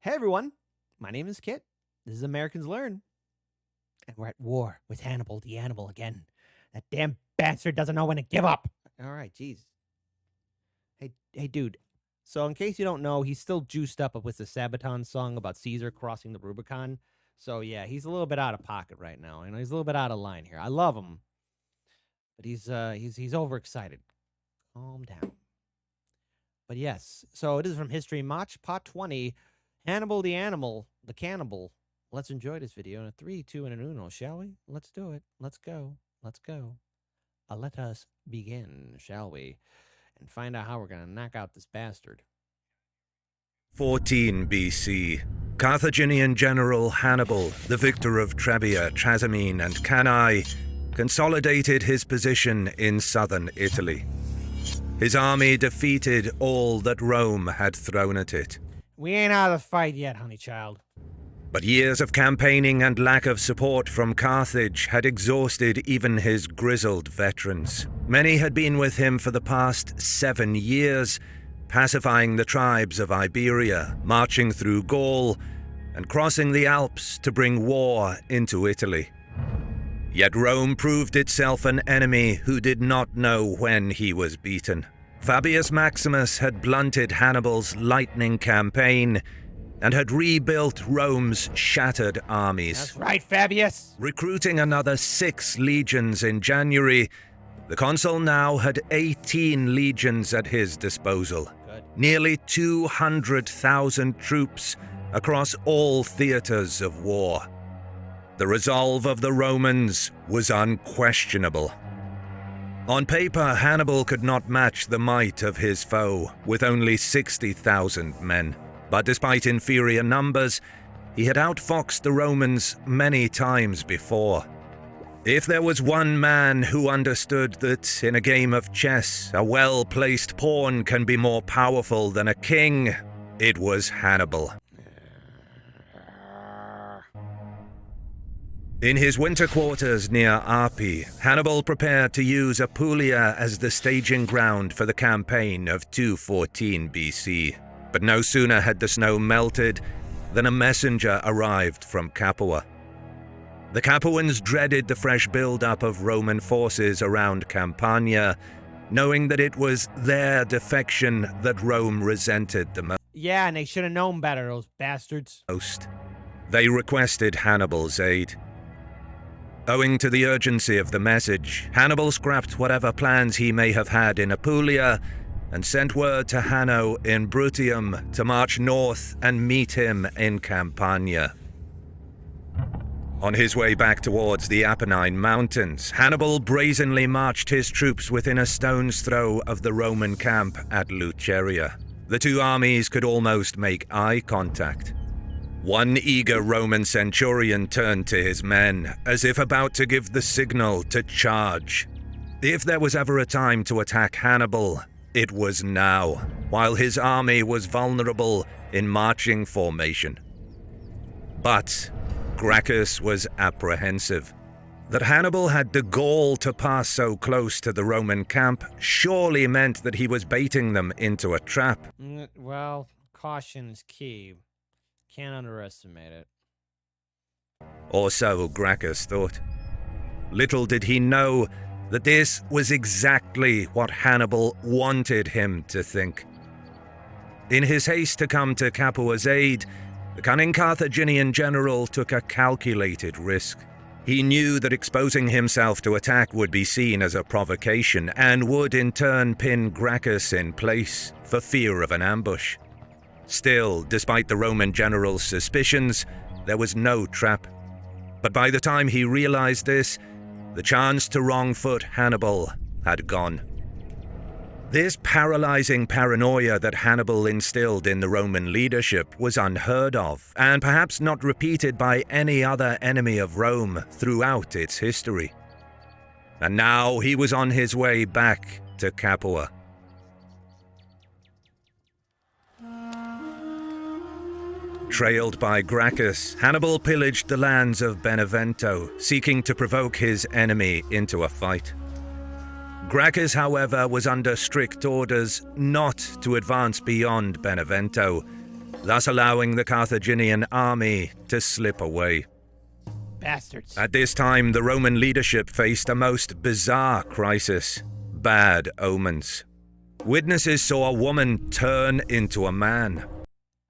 Hey everyone, my name is Kit. This is Americans Learn. And we're at war with Hannibal the Animal again. That damn bastard doesn't know when to give up. All right, jeez. Hey, dude. So in case you don't know, he's still juiced up with the Sabaton song about Caesar crossing the Rubicon. So yeah, he's a little bit out of pocket right now. You know, he's a little bit out of line here. I love him, but he's overexcited. Calm down. But yes, so it is from History Mach Pot 20. Hannibal the Animal, the Cannibal. Let's enjoy this video in a 3, 2, and an uno, shall we? Let's do it. Let's go. Let's go. Let us begin, shall we? And find out how we're going to knock out this bastard. 14 BC. Carthaginian general Hannibal, the victor of Trebia, Trasimene, and Cannae, consolidated his position in southern Italy. His army defeated all that Rome had thrown at it. We ain't out of the fight yet, honey child. But years of campaigning and lack of support from Carthage had exhausted even his grizzled veterans. Many had been with him for the past 7 years, pacifying the tribes of Iberia, marching through Gaul, and crossing the Alps to bring war into Italy. Yet Rome proved itself an enemy who did not know when he was beaten. Fabius Maximus had blunted Hannibal's lightning campaign and had rebuilt Rome's shattered armies. That's right, Fabius. Recruiting another 6 legions in January, the consul now had 18 legions at his disposal. Good. Nearly 200,000 troops across all theaters of war. The resolve of the Romans was unquestionable. On paper, Hannibal could not match the might of his foe, with only 60,000 men. But despite inferior numbers, he had outfoxed the Romans many times before. If there was one man who understood that in a game of chess, a well-placed pawn can be more powerful than a king, it was Hannibal. In his winter quarters near Arpi, Hannibal prepared to use Apulia as the staging ground for the campaign of 214 BC. But no sooner had the snow melted than a messenger arrived from Capua. The Capuans dreaded the fresh build-up of Roman forces around Campania, knowing that it was their defection that Rome resented the most. Yeah, and they should have known better, those bastards. They requested Hannibal's aid. Owing to the urgency of the message, Hannibal scrapped whatever plans he may have had in Apulia and sent word to Hanno in Bruttium to march north and meet him in Campania. On his way back towards the Apennine Mountains, Hannibal brazenly marched his troops within a stone's throw of the Roman camp at Luceria. The two armies could almost make eye contact. One eager Roman centurion turned to his men, as if about to give the signal to charge. If there was ever a time to attack Hannibal, it was now, while his army was vulnerable in marching formation. But Gracchus was apprehensive. That Hannibal had the gall to pass so close to the Roman camp surely meant that he was baiting them into a trap. Well, caution is key. Can't underestimate it. Or so Gracchus thought. Little did he know that this was exactly what Hannibal wanted him to think. In his haste to come to Capua's aid, the cunning Carthaginian general took a calculated risk. He knew that exposing himself to attack would be seen as a provocation and would in turn pin Gracchus in place for fear of an ambush. Still, despite the Roman general's suspicions, there was no trap. But by the time he realized this, the chance to wrong-foot Hannibal had gone. This paralyzing paranoia that Hannibal instilled in the Roman leadership was unheard of, and perhaps not repeated by any other enemy of Rome throughout its history. And now he was on his way back to Capua. Trailed by Gracchus, Hannibal pillaged the lands of Benevento, seeking to provoke his enemy into a fight. Gracchus, however, was under strict orders not to advance beyond Benevento, thus allowing the Carthaginian army to slip away. Bastards. At this time, the Roman leadership faced a most bizarre crisis: bad omens. Witnesses saw a woman turn into a man.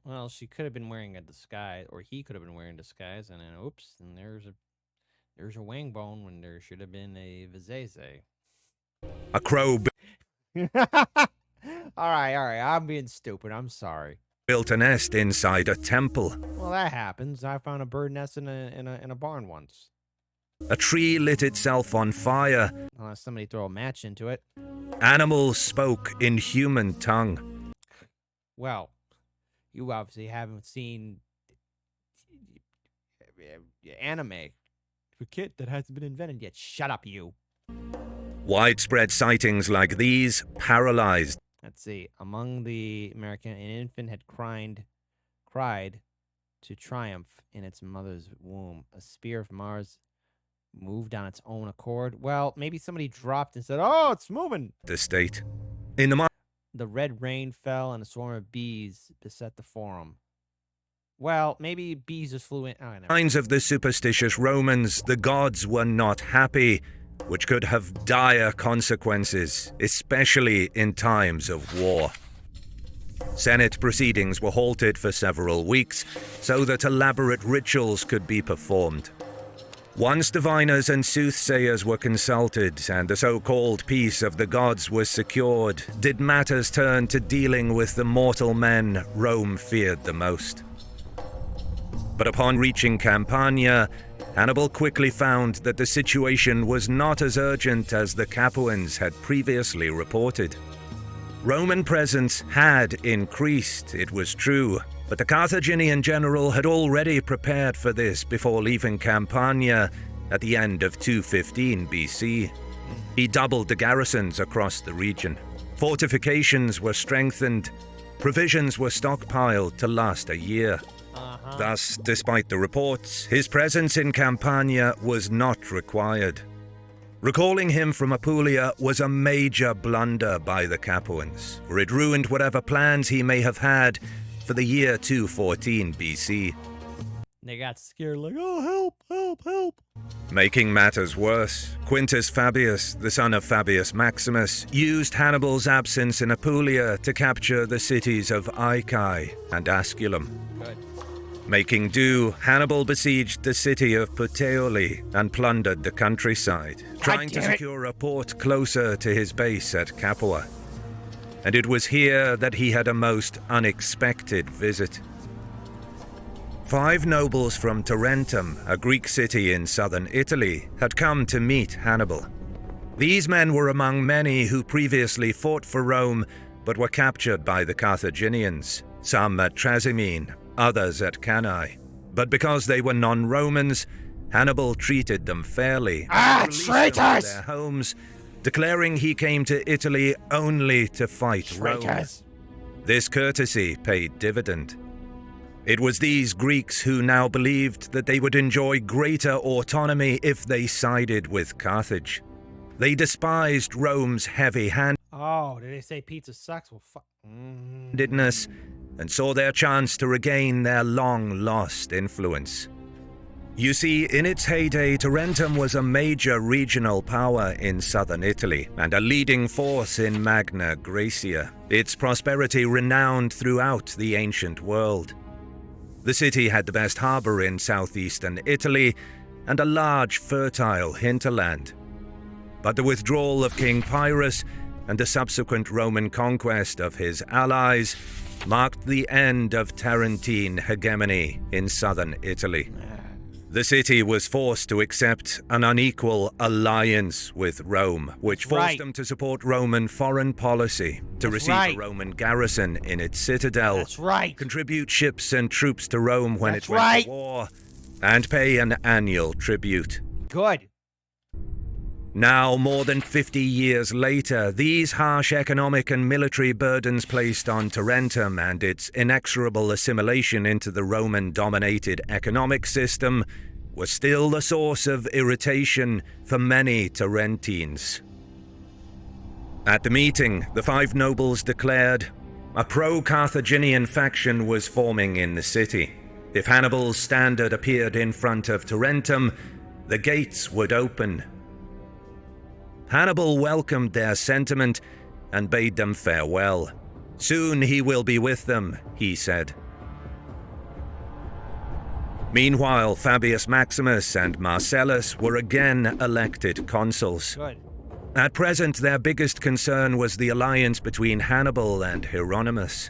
Well, she could have been wearing a disguise, or he could have been wearing a disguise, and then oops, and there's a wang bone when there should have been a vizeze. A crow All right, I'm being stupid. I'm sorry. built a nest inside a temple. Well, that happens. I found a bird nest in a barn once. A tree lit itself on fire. Unless somebody throw a match into it. Animals spoke in human tongue. Well, you obviously haven't seen anime. A kid that hasn't been invented yet. Shut up, you. Widespread sightings like these paralyzed. Let's see. Among the American, an infant had cried to triumph in its mother's womb. A spear of Mars moved on its own accord. Well, maybe somebody dropped and said, "Oh, it's moving." The state. In the The red rain fell and a swarm of bees beset the forum. Well, maybe bees just flew in. Oh, I never. minds of the superstitious Romans, the gods were not happy, which could have dire consequences, especially in times of war. Senate proceedings were halted for several weeks so that elaborate rituals could be performed. Once diviners and soothsayers were consulted and the so-called peace of the gods was secured, did matters turn to dealing with the mortal men Rome feared the most. But upon reaching Campania, Hannibal quickly found that the situation was not as urgent as the Capuans had previously reported. Roman presence had increased, it was true, but the Carthaginian general had already prepared for this before leaving Campania at the end of 215 BC. He doubled the garrisons across the region. Fortifications were strengthened. Provisions were stockpiled to last a year. Thus, despite the reports, his presence in Campania was not required. Recalling him from Apulia was a major blunder by the Capuans, for it ruined whatever plans he may have had for the year 214 BC. They got scared like, "Oh, help, help, help." Making matters worse, Quintus Fabius, the son of Fabius Maximus, used Hannibal's absence in Apulia to capture the cities of Aecae and Asculum. Good. Making do, Hannibal besieged the city of Puteoli and plundered the countryside, trying to secure a port closer to his base at Capua. And it was here that he had a most unexpected visit. 5 nobles from Tarentum, a Greek city in southern Italy, had come to meet Hannibal. These men were among many who previously fought for Rome but were captured by the Carthaginians, some at Trasimene, others at Cannae. But because they were non-Romans, Hannibal treated them fairly. Released them to traitors! their homes, declaring he came to Italy only to fight Rome. Traitors! This courtesy paid dividend. It was these Greeks who now believed that they would enjoy greater autonomy if they sided with Carthage. They despised Rome's heavy-handedness Oh, did they say pizza sucks? Well, fuck. and saw their chance to regain their long-lost influence. You see, in its heyday, Tarentum was a major regional power in southern Italy and a leading force in Magna Graecia, its prosperity renowned throughout the ancient world. The city had the best harbor in southeastern Italy and a large, fertile hinterland. But the withdrawal of King Pyrrhus and the subsequent Roman conquest of his allies marked the end of Tarentine hegemony in southern Italy. The city was forced to accept an unequal alliance with Rome, which forced them to support Roman foreign policy, to receive a Roman garrison in its citadel, contribute ships and troops to Rome when it went to war, and pay an annual tribute. Good. Now, more than 50 years later, these harsh economic and military burdens placed on Tarentum and its inexorable assimilation into the Roman-dominated economic system were still the source of irritation for many Tarentines. At the meeting, the 5 nobles declared, A pro-Carthaginian faction was forming in the city. If Hannibal's standard appeared in front of Tarentum, the gates would open. Hannibal welcomed their sentiment and bade them farewell. Soon he will be with them, he said. Meanwhile, Fabius Maximus and Marcellus were again elected consuls. Good. At present, their biggest concern was the alliance between Hannibal and Hieronymus.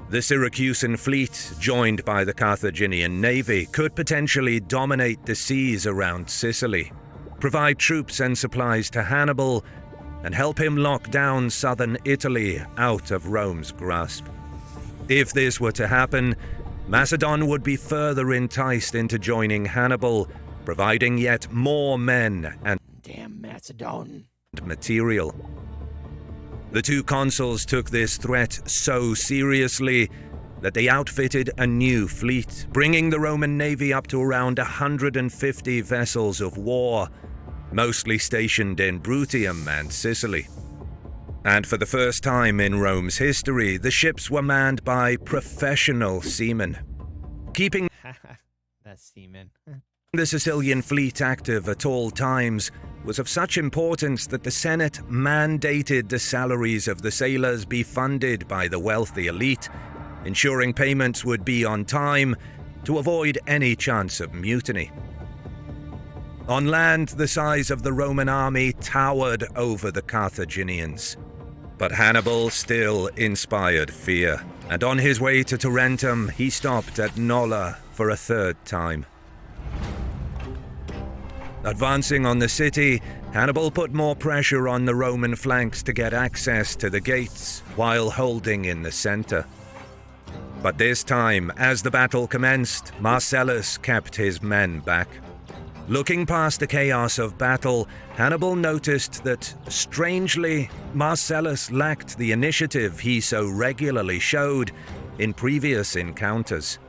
The Syracusan fleet, joined by the Carthaginian navy, could potentially dominate the seas around Sicily, provide troops and supplies to Hannibal, and help him lock down southern Italy out of Rome's grasp. If this were to happen, Macedon would be further enticed into joining Hannibal, providing yet more men and Damn Macedon. material. The two consuls took this threat so seriously that they outfitted a new fleet, bringing the Roman navy up to around 150 vessels of war, mostly stationed in Bruttium and Sicily. And for the first time in Rome's history, the ships were manned by professional seamen, keeping That's seaman. the Sicilian fleet active at all times was of such importance that the Senate mandated the salaries of the sailors be funded by the wealthy elite, ensuring payments would be on time to avoid any chance of mutiny. On land, the size of the Roman army towered over the Carthaginians. But Hannibal still inspired fear, and on his way to Tarentum, he stopped at Nola for a third time. Advancing on the city, Hannibal put more pressure on the Roman flanks to get access to the gates, while holding in the center. But this time, as the battle commenced, Marcellus kept his men back. Looking past the chaos of battle, Hannibal noticed that, strangely, Marcellus lacked the initiative he so regularly showed in previous encounters.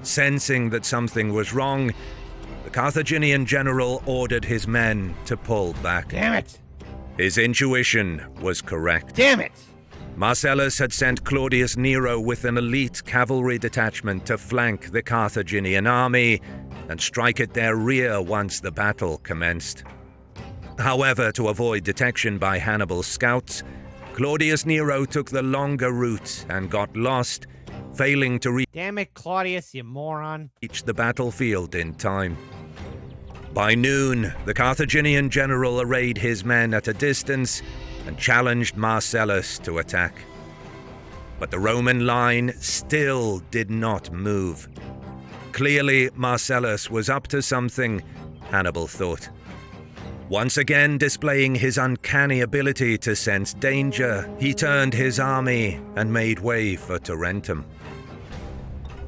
Sensing that something was wrong, the Carthaginian general ordered his men to pull back. Damn it! His intuition was correct. Damn it! Marcellus had sent Claudius Nero with an elite cavalry detachment to flank the Carthaginian army and strike at their rear once the battle commenced. However, to avoid detection by Hannibal's scouts, Claudius Nero took the longer route and got lost, failing to Damn it, Claudius, you moron. reach the battlefield in time. By noon, the Carthaginian general arrayed his men at a distance and challenged Marcellus to attack. But the Roman line still did not move. Clearly, Marcellus was up to something, Hannibal thought. Once again displaying his uncanny ability to sense danger, he turned his army and made way for Tarentum.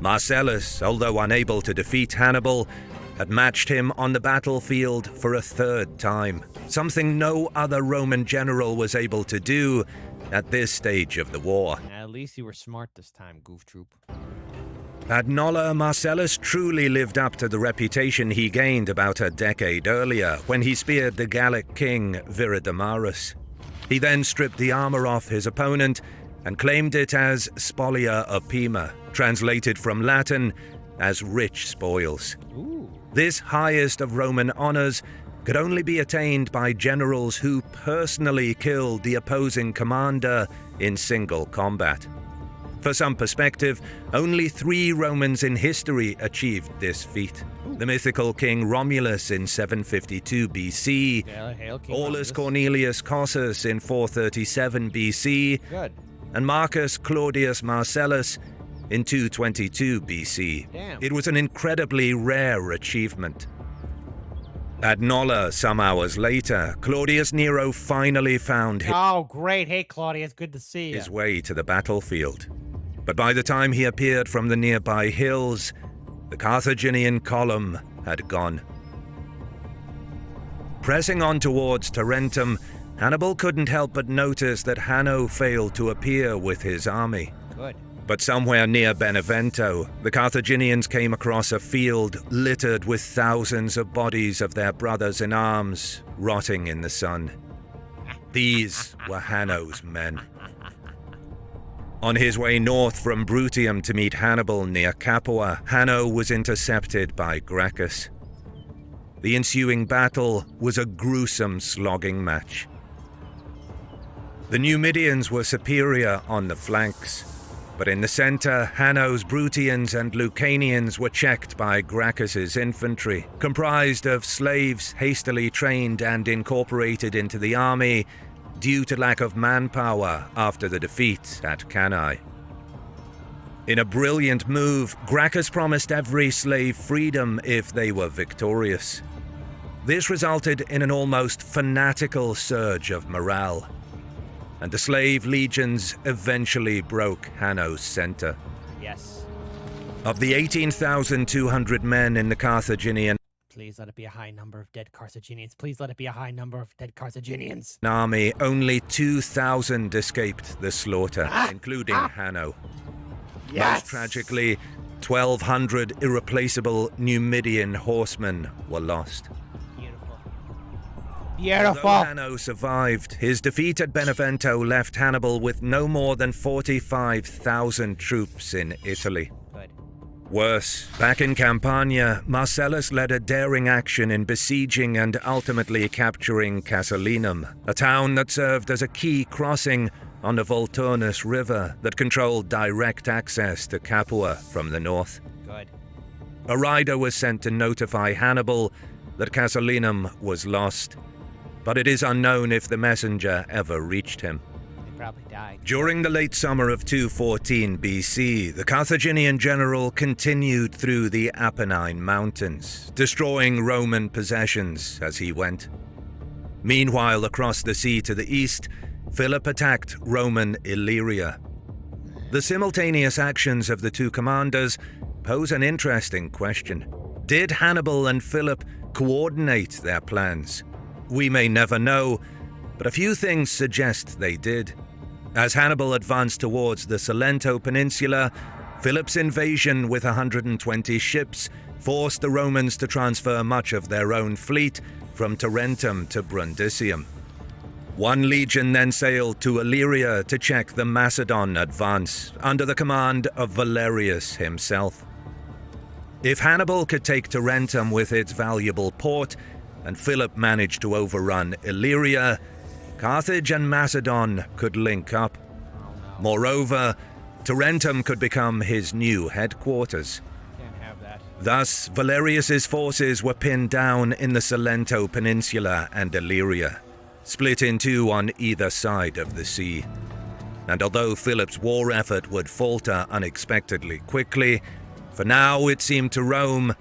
Marcellus, although unable to defeat Hannibal, had matched him on the battlefield for a third time, something no other Roman general was able to do at this stage of the war. At least you were smart this time, goof troop. At Nola, Marcellus truly lived up to the reputation he gained about a decade earlier when he speared the Gallic king Viridomarus. He then stripped the armor off his opponent and claimed it as spolia opima, translated from Latin as rich spoils. Ooh. This highest of Roman honors could only be attained by generals who personally killed the opposing commander in single combat. For some perspective, only 3 Romans in history achieved this feat. The mythical King Romulus in 752 BC, Hail King Aulus Romulus. Cornelius Cossus in 437 BC, Good. and Marcus Claudius Marcellus in 222 BC. Damn. It was an incredibly rare achievement. At Nola, some hours later, Claudius Nero finally found Oh, great. Hey, Claudius, good to see you. his way to the battlefield. But by the time he appeared from the nearby hills, the Carthaginian column had gone. Pressing on towards Tarentum, Hannibal couldn't help but notice that Hanno failed to appear with his army. Good. But somewhere near Benevento, the Carthaginians came across a field littered with thousands of bodies of their brothers in arms, rotting in the sun. These were Hanno's men. On his way north from Brutium to meet Hannibal near Capua, Hanno was intercepted by Gracchus. The ensuing battle was a gruesome slogging match. The Numidians were superior on the flanks, but in the center, Hanno's Brutians and Lucanians were checked by Gracchus's infantry, comprised of slaves hastily trained and incorporated into the army due to lack of manpower after the defeat at Cannae. In a brilliant move, Gracchus promised every slave freedom if they were victorious. This resulted in an almost fanatical surge of morale, and the slave legions eventually broke Hanno's center. Yes. Of the 18,200 men in the Carthaginian Please let it be a high number of dead Carthaginians. Please let it be a high number of dead Carthaginians. army, only 2,000 escaped the slaughter, including Hanno. Yes! Most tragically, 1,200 irreplaceable Numidian horsemen were lost. Beautiful. Although Hanno survived, his defeat at Benevento left Hannibal with no more than 45,000 troops in Italy. Good. Worse, back in Campania, Marcellus led a daring action in besieging and ultimately capturing Casilinum, a town that served as a key crossing on the Volturnus River that controlled direct access to Capua from the north. Good. A rider was sent to notify Hannibal that Casilinum was lost, but it is unknown if the messenger ever reached him. They probably died. During the late summer of 214 BC, the Carthaginian general continued through the Apennine Mountains, destroying Roman possessions as he went. Meanwhile, across the sea to the east, Philip attacked Roman Illyria. The simultaneous actions of the two commanders pose an interesting question. Did Hannibal and Philip coordinate their plans? We may never know, but a few things suggest they did. As Hannibal advanced towards the Salento Peninsula, Philip's invasion with 120 ships forced the Romans to transfer much of their own fleet from Tarentum to Brundisium. One legion then sailed to Illyria to check the Macedon advance, under the command of Valerius himself. If Hannibal could take Tarentum with its valuable port, and Philip managed to overrun Illyria, Carthage and Macedon could link up. Moreover, Tarentum could become his new headquarters. Can't have that. Thus, Valerius's forces were pinned down in the Salento Peninsula and Illyria, split in two on either side of the sea. And although Philip's war effort would falter unexpectedly quickly, for now it seemed to Rome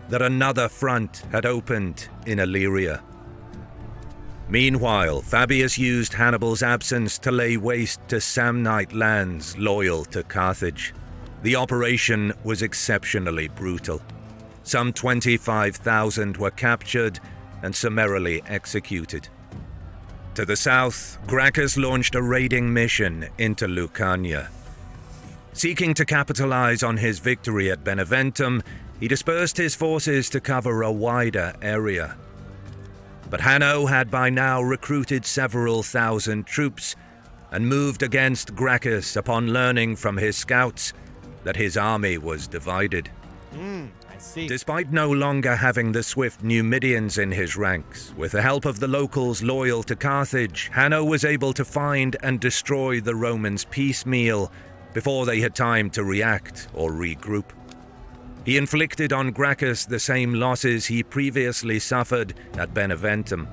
that another front had opened in Illyria. Meanwhile, Fabius used Hannibal's absence to lay waste to Samnite lands loyal to Carthage. The operation was exceptionally brutal. Some 25,000 were captured and summarily executed. To the south, Gracchus launched a raiding mission into Lucania. Seeking to capitalize on his victory at Beneventum, he dispersed his forces to cover a wider area. But Hanno had by now recruited several thousand troops and moved against Gracchus upon learning from his scouts that his army was divided. I see. Despite no longer having the swift Numidians in his ranks, with the help of the locals loyal to Carthage, Hanno was able to find and destroy the Romans piecemeal before they had time to react or regroup. He inflicted on Gracchus the same losses he previously suffered at Beneventum.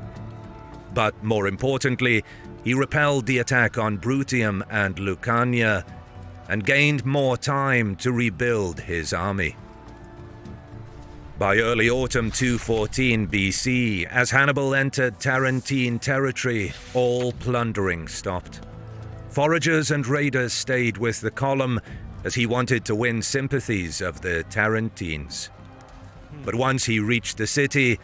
But more importantly, he repelled the attack on Brutium and Lucania and gained more time to rebuild his army. By early autumn 214 BC, as Hannibal entered Tarentine territory, all plundering stopped. Foragers and raiders stayed with the column as he wanted to win sympathies of the Tarentines. But once he reached the city,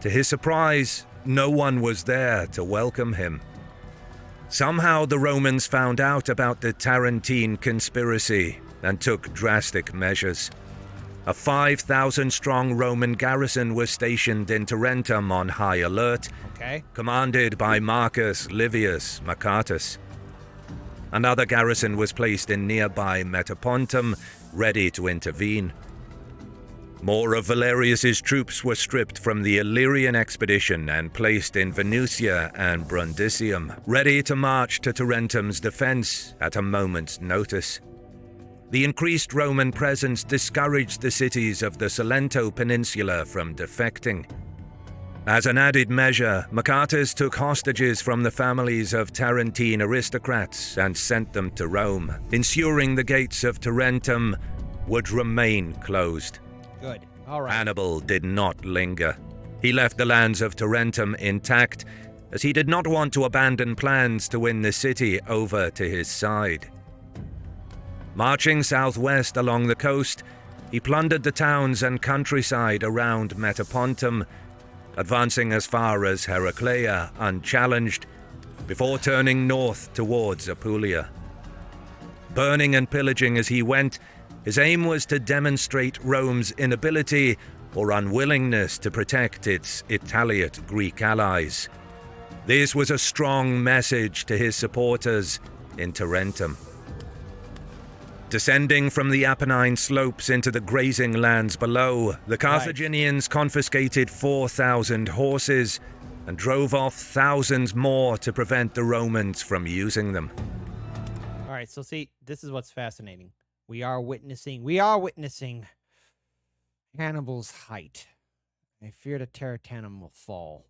to his surprise, no one was there to welcome him. Somehow the Romans found out about the Tarentine conspiracy and took drastic measures. A 5,000-strong Roman garrison was stationed in Tarentum on high alert, Okay. commanded by Marcus Livius Macatus. Another garrison was placed in nearby Metapontum, ready to intervene. More of Valerius's troops were stripped from the Illyrian expedition and placed in Venusia and Brundisium, ready to march to Tarentum's defense at a moment's notice. The increased Roman presence discouraged the cities of the Salento Peninsula from defecting. As an added measure, Machates took hostages from the families of Tarentine aristocrats and sent them to Rome, ensuring the gates of Tarentum would remain closed. Good. All right. Hannibal did not linger. He left the lands of Tarentum intact, as he did not want to abandon plans to win the city over to his side. Marching southwest along the coast, he plundered the towns and countryside around Metapontum, advancing as far as Heraclea unchallenged, before turning north towards Apulia. Burning and pillaging as he went, his aim was to demonstrate Rome's inability or unwillingness to protect its Italiate Greek allies. This was a strong message to his supporters in Tarentum. Descending from the Apennine slopes into the grazing lands below, the Carthaginians confiscated 4,000 horses and drove off thousands more to prevent the Romans from using them. All right, so see, this is what's fascinating. We are witnessing Hannibal's height. I fear the Tarentum will fall.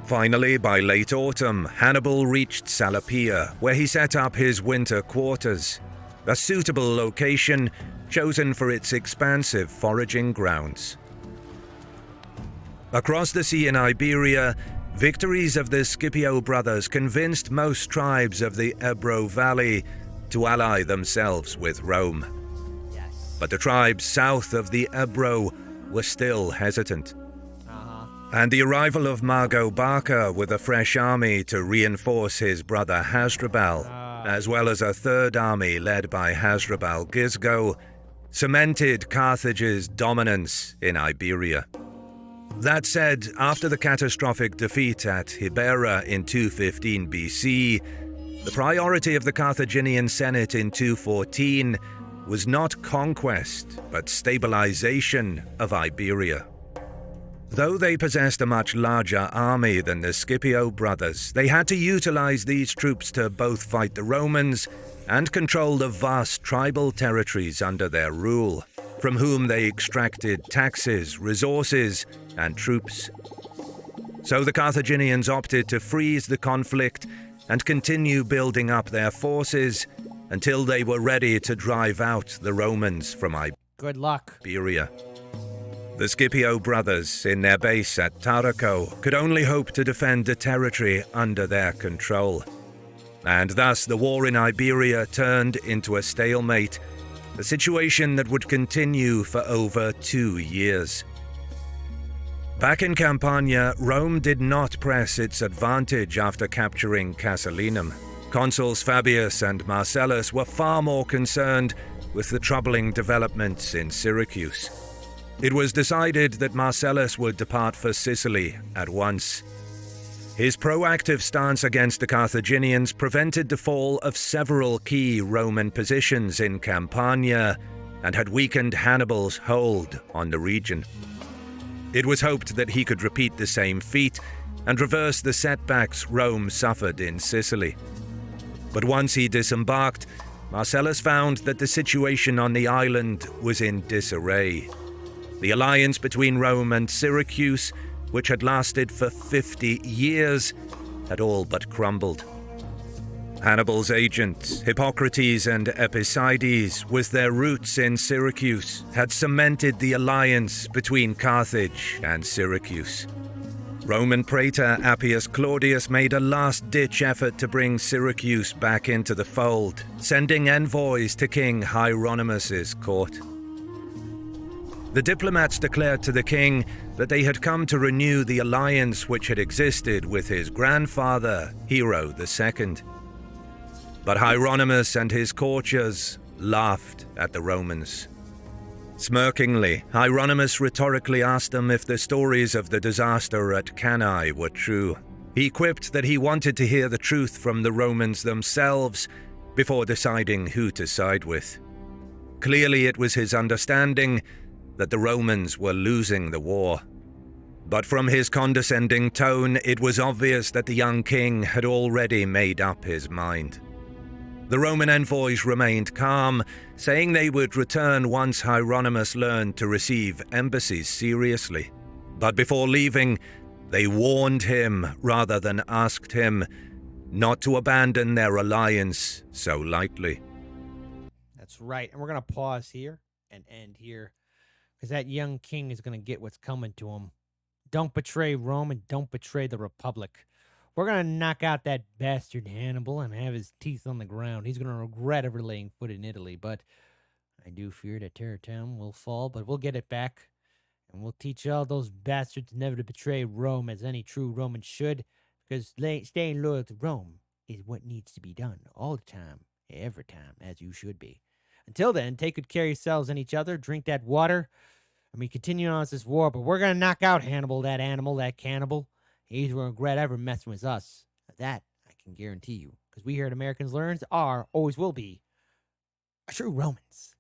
Finally, by late autumn, Hannibal reached Salapia, where he set up his winter quarters, a suitable location chosen for its expansive foraging grounds. Across the sea in Iberia, victories of the Scipio brothers convinced most tribes of the Ebro Valley to ally themselves with Rome. Yes. But the tribes south of the Ebro were still hesitant. And the arrival of Mago Barca with a fresh army to reinforce his brother Hasdrubal, as well as a third army led by Hasdrubal Gisgo, cemented Carthage's dominance in Iberia. That said, after the catastrophic defeat at Hibera in 215 BC, the priority of the Carthaginian Senate in 214 was not conquest, but stabilization of Iberia. Though they possessed a much larger army than the Scipio brothers, they had to utilize these troops to both fight the Romans and control the vast tribal territories under their rule, from whom they extracted taxes, resources, and troops. So the Carthaginians opted to freeze the conflict and continue building up their forces until they were ready to drive out the Romans from Good luck. Iberia. The Scipio brothers, in their base at Taraco, could only hope to defend the territory under their control. And thus the war in Iberia turned into a stalemate, a situation that would continue for over 2 years. Back in Campania, Rome did not press its advantage after capturing Casilinum. Consuls Fabius and Marcellus were far more concerned with the troubling developments in Syracuse. It was decided that Marcellus would depart for Sicily at once. His proactive stance against the Carthaginians prevented the fall of several key Roman positions in Campania and had weakened Hannibal's hold on the region. It was hoped that he could repeat the same feat and reverse the setbacks Rome suffered in Sicily. But once he disembarked, Marcellus found that the situation on the island was in disarray. The alliance between Rome and Syracuse, which had lasted for 50 years, had all but crumbled. Hannibal's agents, Hippocrates and Epicides, with their roots in Syracuse, had cemented the alliance between Carthage and Syracuse. Roman praetor Appius Claudius made a last-ditch effort to bring Syracuse back into the fold, sending envoys to King Hieronymus's court. The diplomats declared to the king that they had come to renew the alliance which had existed with his grandfather, Hero II. But Hieronymus and his courtiers laughed at the Romans. Smirkingly, Hieronymus rhetorically asked them if the stories of the disaster at Cannae were true. He quipped that he wanted to hear the truth from the Romans themselves, before deciding who to side with. Clearly, it was his understanding that the Romans were losing the war. But from his condescending tone, it was obvious that the young king had already made up his mind. The Roman envoys remained calm, saying they would return once Hieronymus learned to receive embassies seriously. But before leaving, they warned him rather than asked him not to abandon their alliance so lightly. That's right. And we're going to pause here and end here because that young king is going to get what's coming to him. Don't betray Rome and don't betray the Republic. We're going to knock out that bastard Hannibal and have his teeth on the ground. He's going to regret ever laying foot in Italy, but I do fear that Terror Town will fall, but we'll get it back. And we'll teach all those bastards never to betray Rome as any true Roman should, because staying loyal to Rome is what needs to be done all the time, every time, as you should be. Until then, take good care of yourselves and each other. Drink that water. And we continue on with this war, but we're going to knock out Hannibal, that animal, that cannibal. He's going to regret ever messing with us. That I can guarantee you. Because we here at Americans Learns are, always will be, true Romans.